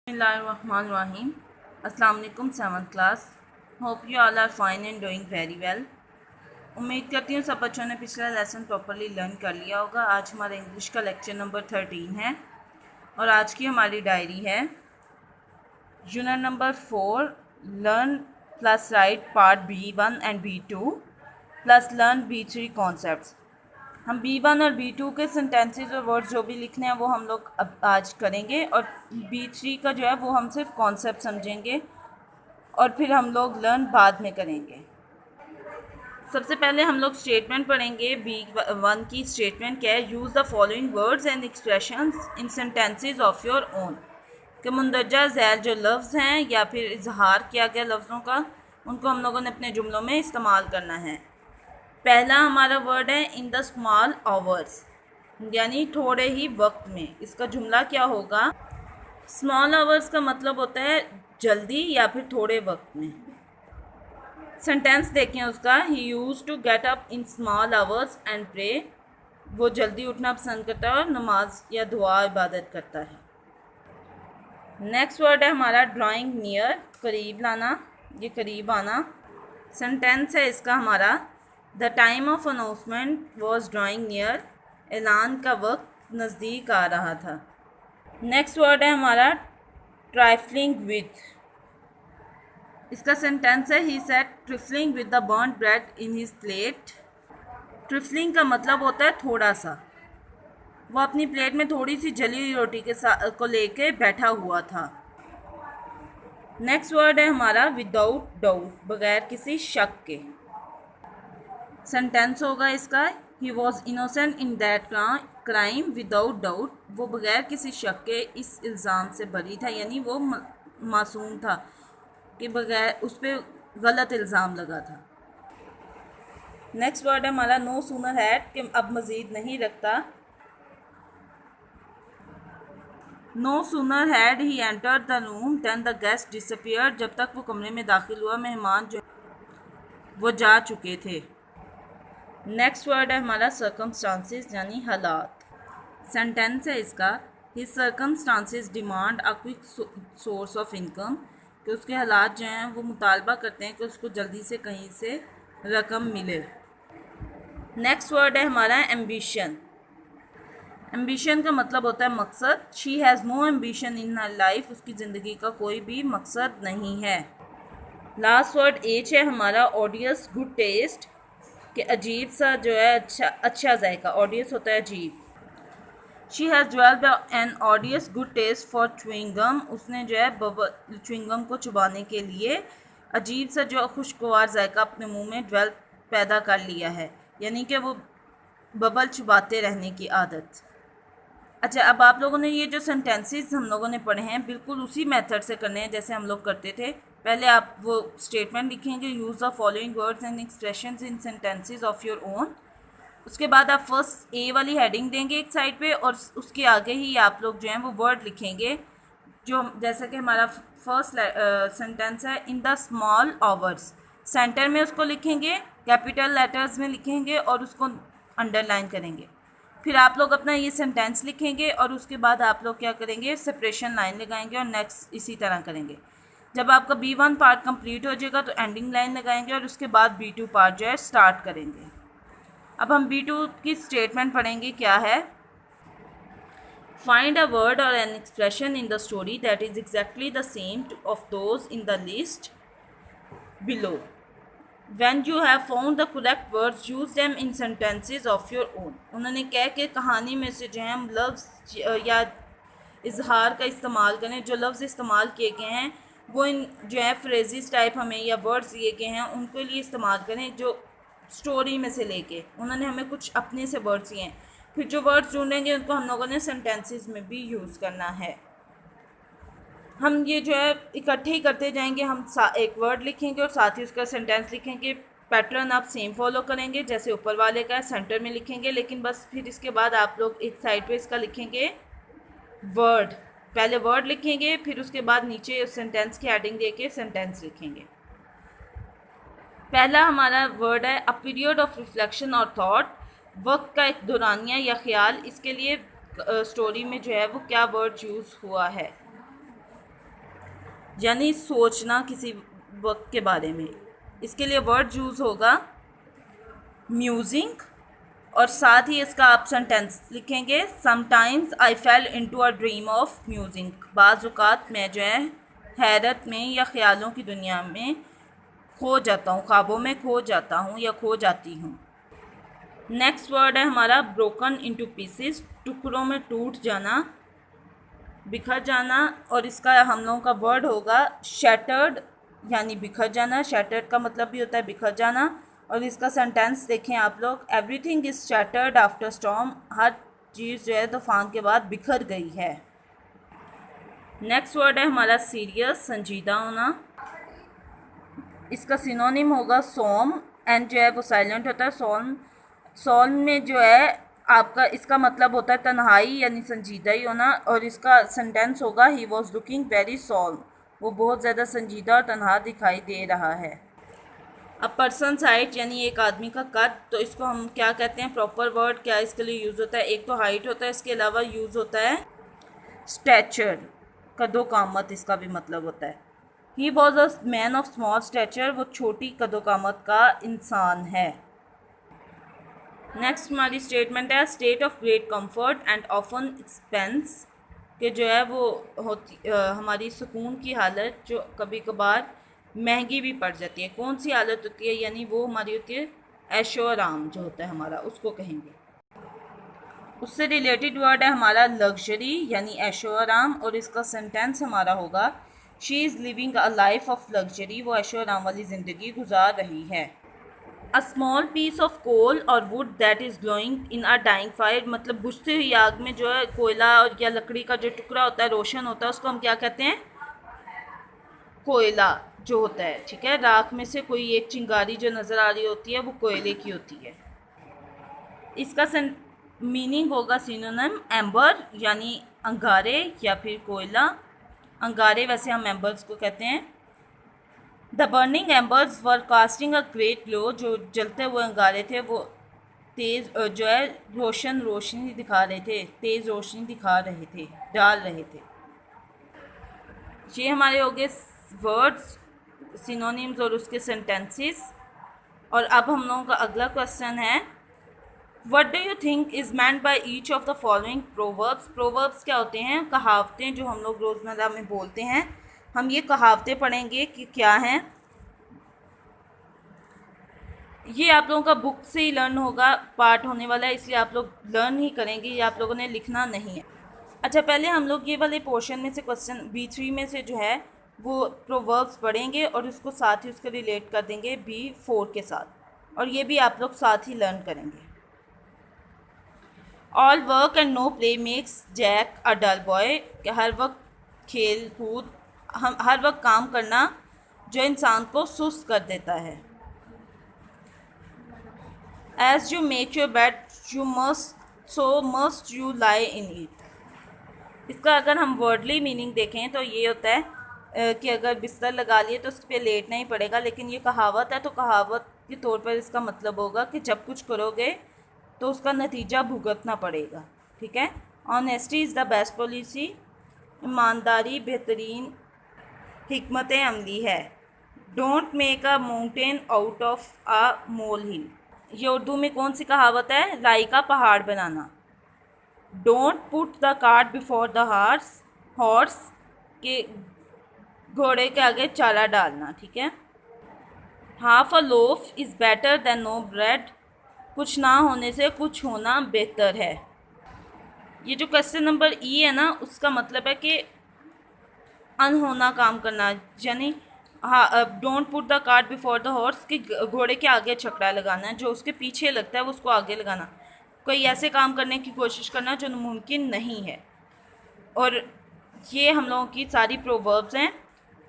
Bismillahirrahmanirrahim. Assalamu alaikum 7th class. Hope you all are fine and doing very well. उम्मीद करती हूँ सब बच्चों ने पिछला लेसन प्रॉपरली लर्न कर लिया होगा। आज हमारा इंग्लिश का लेक्चर नंबर 13 है और आज की हमारी डायरी है unit number 4 learn plus right part B1 and B2 plus learn B3 concepts. हम B1 और B2 के सेंटेंसेस और वर्ड्स जो भी लिखने हैं वो हम लोग अब आज करेंगे और B3 का जो है वो हम सिर्फ कॉन्सेप्ट समझेंगे और फिर हम लोग लर्न बाद में करेंगे। सबसे पहले हम लोग स्टेटमेंट पढ़ेंगे। B1 की स्टेटमेंट क्या है? Use the following words and expressions in sentences of your own. कि मुंदरजा झैल जो लफ्ज़ हैं या फिर इजहार किया गया लफ्ज़ों का, उनको हम लोगों ने अपने जुमलों में इस्तेमाल करना है। पहला हमारा वर्ड है इन द स्मॉल आवर्स, यानी थोड़े ही वक्त में। इसका जुमला क्या होगा? स्मॉल आवर्स का मतलब होता है जल्दी या फिर थोड़े वक्त में। सेंटेंस देखें उसका। He use to get up in small hours and pray. वो जल्दी उठना पसंद करता है और नमाज या दुआ इबादत करता है। नेक्स्ट वर्ड है हमारा ड्राइंग नियर, करीब लाना, ये करीब आना। सेंटेंस है इसका हमारा the time of announcement was drawing near. ऐलान का वक्त नज़दीक आ रहा था। नेक्स्ट वर्ड है हमारा ट्राइफलिंग विथ। इसका सेंटेंस है he said trifling with the burned bread in his plate. Trifling का मतलब होता है थोड़ा सा। वो अपनी प्लेट में थोड़ी सी जली हुई रोटी के साथ को लेके बैठा हुआ था। नेक्स्ट वर्ड है हमारा विदाउट डाउट, बगैर किसी शक के। सेंटेंस होगा इसका he was innocent in that crime without doubt. वो बगैर किसी शक के इस इल्ज़ाम से बरी था, यानी वो मासूम था कि बगैर उस पर गलत इल्ज़ाम लगा था। नेक्स्ट वर्ड है हमारा नो सूनर हैड, कि अब मज़ीद नहीं रखता। No sooner had he entered the room then the guest disappeared. जब तक वो कमरे में दाखिल हुआ मेहमान जो वो जा चुके थे। नेक्स्ट वर्ड है हमारा सर्कमस्टांसेस, यानी हालात। सेंटेंस है इसका his circumstances demand a quick source of income, कि उसके हालात जो हैं वो मुतालबा करते हैं कि उसको जल्दी से कहीं से रकम मिले। नेक्स्ट वर्ड है हमारा एम्बिशन। एम्बिशन का मतलब होता है मकसद। She has no ambition in her life, उसकी ज़िंदगी का कोई भी मकसद नहीं है। लास्ट वर्ड एच है हमारा ऑडियस गुड टेस्ट, कि अजीब सा जो है अच्छा जायका। ऑडियस होता है अजीब। She has developed an odious good taste for chewing gum. उसने जो है च्युइंगम को चबाने के लिए अजीब सा जो खुशगवार जायका अपने मुंह में डेवलप पैदा कर लिया है, यानी कि वो बबल चबाते रहने की आदत। अच्छा, अब आप लोगों ने ये जो सेंटेंसेस हम लोगों ने पढ़े हैं बिल्कुल उसी मेथड से करने हैं जैसे हम लोग करते थे। पहले आप वो स्टेटमेंट लिखेंगे use the following words and expressions in sentences of your own. उसके बाद आप फर्स्ट ए वाली हेडिंग देंगे एक साइड पे और उसके आगे ही आप लोग जो हैं वो वर्ड लिखेंगे। जो जैसा कि हमारा फर्स्ट सेंटेंस है in the small hours, centre में उसको लिखेंगे, कैपिटल लेटर्स में लिखेंगे और उसको अंडरलाइन करेंगे। फिर आप लोग अपना ये सेंटेंस लिखेंगे और उसके बाद आप लोग क्या करेंगे, सेपरेशन लाइन लगाएंगे और नेक्स्ट इसी तरह करेंगे। जब आपका B1 पार्ट कंप्लीट हो जाएगा तो एंडिंग लाइन लगाएंगे और उसके बाद B2 पार्ट जो है स्टार्ट करेंगे। अब हम B2 की स्टेटमेंट पढ़ेंगे। क्या है? फाइंड अ वर्ड और an expression in the story that is exactly the same of those in the list below. When you have found the correct words, use them in sentences of your own. उन्होंने कह के कहानी में से जो है हम लफ्ज़ या इजहार का इस्तेमाल करें। जो लफ्ज़ इस्तेमाल किए गए हैं वो इन जो है फ्रेजेस टाइप हमें या वर्ड्स दिए गए हैं उनके लिए इस्तेमाल करें, जो स्टोरी में से लेके। उन्होंने हमें कुछ अपने से वर्ड्स दिए हैं, फिर जो वर्ड्स ढूंढेंगे उनको हम लोगों ने सेंटेंसेस में भी यूज़ करना है। हम ये जो है इकट्ठे ही करते जाएंगे। हम एक वर्ड लिखेंगे और साथ ही उसका सेंटेंस लिखेंगे। पैटर्न आप सेम फॉलो करेंगे जैसे ऊपर वाले का, सेंटर में लिखेंगे, लेकिन बस फिर इसके बाद आप लोग एक साइड पे इसका लिखेंगे वर्ड। पहले वर्ड लिखेंगे, फिर उसके बाद नीचे सेंटेंस की हेडिंग देके सेंटेंस लिखेंगे। पहला हमारा वर्ड है अ पीरियड ऑफ रिफ्लेक्शन और थॉट, वक्त का एक दौरानिया या ख्याल। इसके लिए स्टोरी में जो है वो क्या वर्ड यूज़ हुआ है? यानी सोचना किसी वक्त के बारे में। इसके लिए वर्ड यूज़ होगा म्यूजिंग, और साथ ही इसका आप सेंटेंस लिखेंगे। Sometimes I fail into a dream of musing, बाज़ मैं जो है हैरत में या ख़्यालों की दुनिया में खो जाता हूँ, ख्वाबों में खो जाता हूँ या खो जाती हूँ। नेक्स्ट वर्ड है हमारा ब्रोकन इनटू पीसेस, टुकड़ों में टूट जाना, बिखर जाना, और इसका हम लोगों का वर्ड होगा शैटर्ड, यानी बिखर जाना। शैटर्ड का मतलब भी होता है बिखर जाना। और इसका सेंटेंस देखें आप लोग, everything is shattered after storm, हर चीज़ जो है तूफान के बाद बिखर गई है। नेक्स्ट वर्ड है हमारा सीरियस, संजीदा होना। इसका सिनोनिम होगा सोम, एंड जो है वो साइलेंट होता है। सोम में जो है आपका इसका मतलब होता है तन्हाई, यानी संजीदा ही होना। और इसका सेंटेंस होगा ही वॉज लुकिंग वेरी सोल्म, वो बहुत ज़्यादा संजीदा और तन्हा दिखाई दे रहा है। अब पर्सन हाइट, यानी एक आदमी का कद, तो इसको हम क्या कहते हैं, प्रॉपर वर्ड क्या इसके लिए यूज़ होता है। एक तो हाइट होता है, इसके अलावा यूज़ होता है स्टैचर, कदो कामत इसका भी मतलब होता है। He was a man of small stature, वो छोटी कदो कामत का इंसान है। नेक्स्ट हमारी स्टेटमेंट है state of great comfort and often expense, कि जो है वो होती हमारी सुकून की हालत जो कभी कभार महंगी भी पड़ जाती है। कौन सी हालत होती है, यानी वो हमारी होती है ऐशो आराम जो होता है हमारा, उसको कहेंगे। उससे रिलेटेड वर्ड है हमारा लग्जरी, यानी ऐशो आराम। और इसका सेंटेंस हमारा होगा she is living a life of luxury, वो ऐशो आराम वाली ज़िंदगी गुजार रही है। A small piece of coal और wood that is glowing in a dying fire, मतलब बुझती हुई आग में जो है कोयला और या लकड़ी का जो टुकड़ा होता है, रोशन होता है, उसको हम क्या कहते हैं, कोयला जो होता है। ठीक है, राख में से कोई एक चिंगारी जो नज़र आ रही होती है वो कोयले की होती है। इसका मीनिंग होगा सिनोनिम एम्बर, यानी अंगारे या फिर कोयला। अंगारे वैसे हम एम्बर्स को कहते हैं। The burning एम्बर्स were casting a great glow, जो जलते हुए अंगारे थे वो तेज़ जो है रोशनी दिखा रहे थे, तेज़ रोशनी दिखा रहे थे, डाल रहे थे। ये हमारे हो गए वर्ड्स, सिनोनिम्स और उसके सेंटेंसेस। और अब हम लोगों का अगला क्वेश्चन है what do you think is meant by each of the following proverbs. Proverbs क्या होते हैं, कहावतें जो हम लोग रोज़मर्रा में बोलते हैं। हम ये कहावतें पढ़ेंगे कि क्या हैं। ये आप लोगों का बुक से ही लर्न होगा, पार्ट होने वाला है, इसलिए आप लोग लर्न ही करेंगे, ये आप लोगों ने लिखना नहीं है। अच्छा, पहले हम लोग ये वाले पोर्शन में से क्वेश्चन B3 में से जो है वो प्रोवर्ब्स पढ़ेंगे और उसको साथ ही उसको रिलेट कर देंगे B4 के साथ, और ये भी आप लोग साथ ही लर्न करेंगे। All work and no play makes Jack a dull boy, हर वक्त खेल कूद, हम हर वक्त काम करना जो इंसान को सुस्त कर देता है। As you make your bed you must you lie in it. इसका अगर हम वर्डली मीनिंग देखें तो ये होता है कि अगर बिस्तर लगा लिए तो उस पर लेटना ही पड़ेगा, लेकिन ये कहावत है तो कहावत के तौर पर इसका मतलब होगा कि जब कुछ करोगे तो उसका नतीजा भुगतना पड़ेगा। ठीक है, honesty is the best policy, ईमानदारी बेहतरीन हिकमत अमली है। Don't make a mountain out of a molehill, ये उर्दू में कौन सी कहावत है, लाई का पहाड़ बनाना। Don't put the cart before the horse, के घोड़े के आगे चारा डालना। ठीक है, half a loaf is better than no bread, कुछ ना होने से कुछ होना बेहतर है। ये जो क्वेश्चन नंबर ई है ना, उसका मतलब है कि अनहोना काम करना, यानी हाँ, don't put the cart before the horse, कि घोड़े के आगे छकड़ा लगाना है, जो उसके पीछे लगता है वो उसको आगे लगाना, कोई ऐसे काम करने की कोशिश करना जो मुमकिन नहीं है। और ये हम लोगों की सारी प्रोवर्ब्स हैं।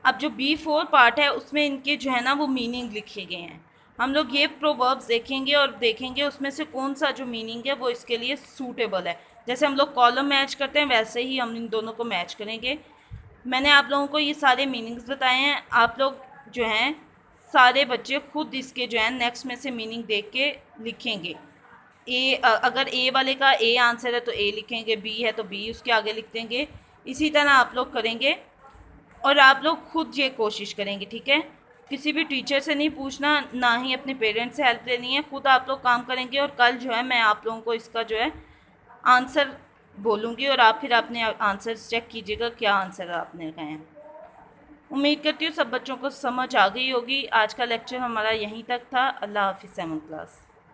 अब जो B4 पार्ट है उसमें इनके जो है ना वो मीनिंग लिखे गए हैं। हम लोग ये प्रोवर्ब्स देखेंगे और देखेंगे उसमें से कौन सा जो मीनिंग है वो इसके लिए सूटेबल है। जैसे हम लोग कॉलम मैच करते हैं वैसे ही हम इन दोनों को मैच करेंगे। मैंने आप लोगों को ये सारे मीनिंग्स बताए हैं, आप लोग जो हैं सारे बच्चे खुद इसके जो है नेक्स्ट में से मीनिंग देख के लिखेंगे। अगर ए वाले का ए आंसर है तो ए लिखेंगे, बी है तो बी उसके आगे लिख देंगे। इसी तरह आप लोग करेंगे। और आप लोग खुद ये कोशिश करेंगे, ठीक है। किसी भी टीचर से नहीं पूछना, ना ही अपने पेरेंट्स से हेल्प लेनी है, खुद आप लोग काम करेंगे। और कल जो है मैं आप लोगों को इसका जो है आंसर बोलूँगी और आप फिर अपने आंसर्स चेक कीजिएगा क्या आंसर आपने कहे हैं। उम्मीद करती हूँ सब बच्चों को समझ आ गई होगी। आज का लेक्चर हमारा यहीं तक था। अल्लाह हाफिज़ 7th क्लास।